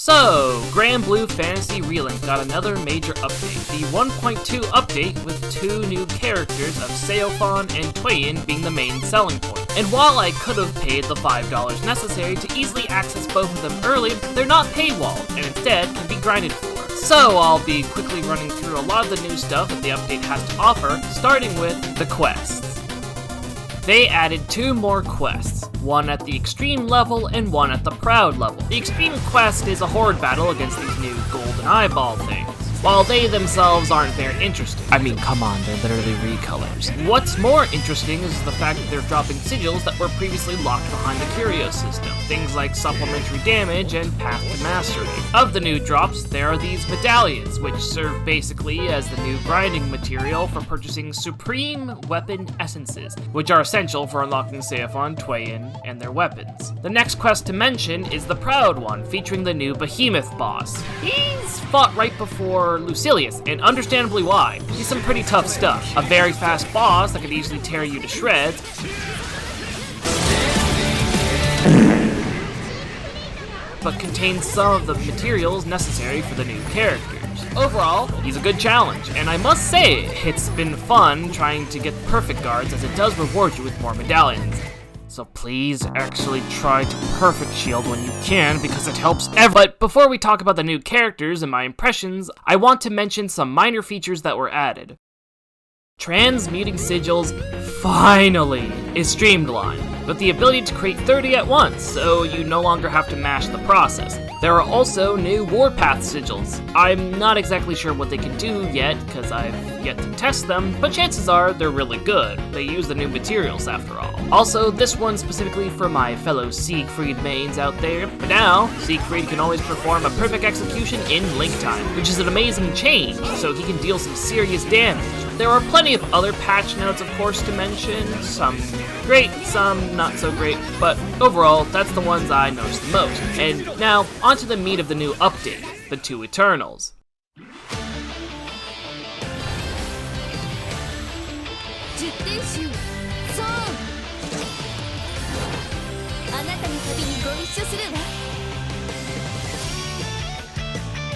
So, Granblue Fantasy Relink got another major update, the 1.2 update with two new characters of Sopon and TWam being the main selling point. And while I could have paid the $5 necessary to easily access both of them early, they're not paywalled, and instead can be grinded for. So I'll be quickly running through a lot of the new stuff that the update has to offer, starting with the quests. They added two more quests, one at the extreme level and one at the proud level. The extreme quest is a horde battle against these new golden eyeball things. While they themselves aren't very interesting. I mean, come on, they're literally recolors. What's more interesting is the fact that they're dropping sigils that were previously locked behind the curio system. Things like supplementary damage and path to mastery. Of the new drops, there are these medallions, which serve basically as the new grinding material for purchasing supreme weapon essences, which are essential for unlocking Sopon, TWam, and their weapons. The next quest to mention is the proud one, featuring the new behemoth boss. He's fought right before Lucilius, and understandably why. He's some pretty tough stuff. A very fast boss that could easily tear you to shreds, but contains some of the materials necessary for the new characters. Overall, he's a good challenge, and I must say, it's been fun trying to get perfect guards as it does reward you with more medallions. So please actually try to perfect shield when you can, because it helps But before we talk about the new characters and my impressions, I want to mention some minor features that were added. Transmuting sigils, finally, is streamlined, with the ability to create 30 at once, so you no longer have to mash the process. There are also new warpath sigils. I'm not exactly sure what they can do yet, because I've yet to test them, but chances are they're really good. They use the new materials after all. Also, this one's specifically for my fellow Siegfried mains out there. But now, Siegfried can always perform a perfect execution in Link time, which is an amazing change, so he can deal some serious damage. There are plenty of other patch notes, of course, to mention. Some great, some not so great, but overall, that's the ones I noticed the most. And now, onto the meat of the new update, the two Eternals.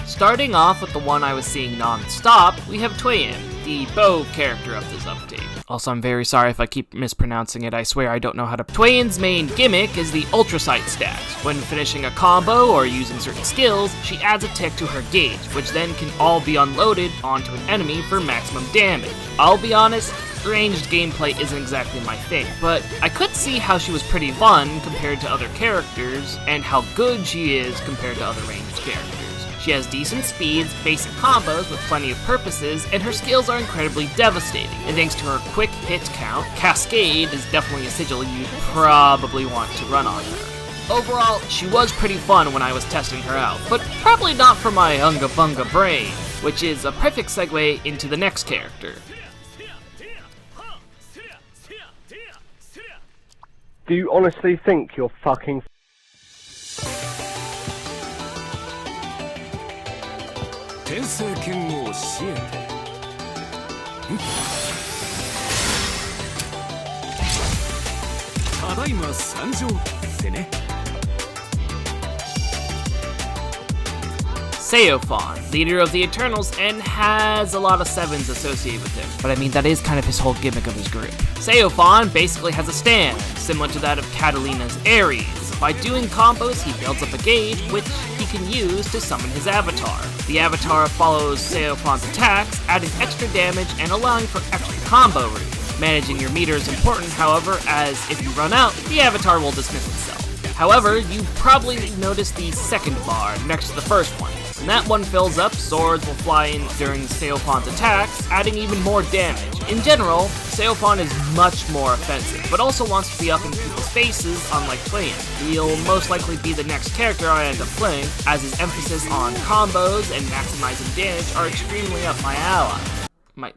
Starting off with the one I was seeing non-stop, we have TWam, the bow character of this update. Also, I'm very sorry if I keep mispronouncing it, I swear I don't know how to. TWam's main gimmick is the Ultra Sight stat. When finishing a combo or using certain skills, she adds a tick to her gauge, which then can all be unloaded onto an enemy for maximum damage. I'll be honest, ranged gameplay isn't exactly my thing, but I could see how she was pretty fun compared to other characters, and how good she is compared to other ranged characters. She has decent speeds, basic combos with plenty of purposes, and her skills are incredibly devastating. And thanks to her quick hit count, Cascade is definitely a sigil you'd probably want to run on her. Overall, she was pretty fun when I was testing her out, but probably not for my Unga Bunga brain, which is a perfect segue into the next character. Do you honestly think you're fucking 天聖剣を教えてただいま参上ってね Sopon, leader of the Eternals, and has a lot of sevens associated with him. But I mean, that is kind of his whole gimmick of his group. Sopon basically has a stand, similar to that of Catalina's Ares. By doing combos, he builds up a gauge, which he can use to summon his avatar. The avatar follows Sopon's attacks, adding extra damage and allowing for extra combo routes. Managing your meter is important, however, as if you run out, the avatar will dismiss itself. However, you probably noticed the second bar next to the first one. When that one fills up, swords will fly in during Sopon's attacks, adding even more damage. In general, Sopon is much more offensive, but also wants to be up in people's faces, unlike TWam. He'll most likely be the next character I end up playing, as his emphasis on combos and maximizing damage are extremely up my alley.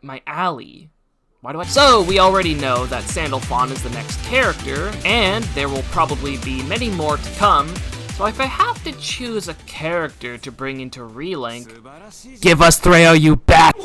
My alley. Why do I? So, we already know that Sandalphon is the next character, and there will probably be many more to come. So if I have to choose a character to bring into Relink, give us Threo, you bat!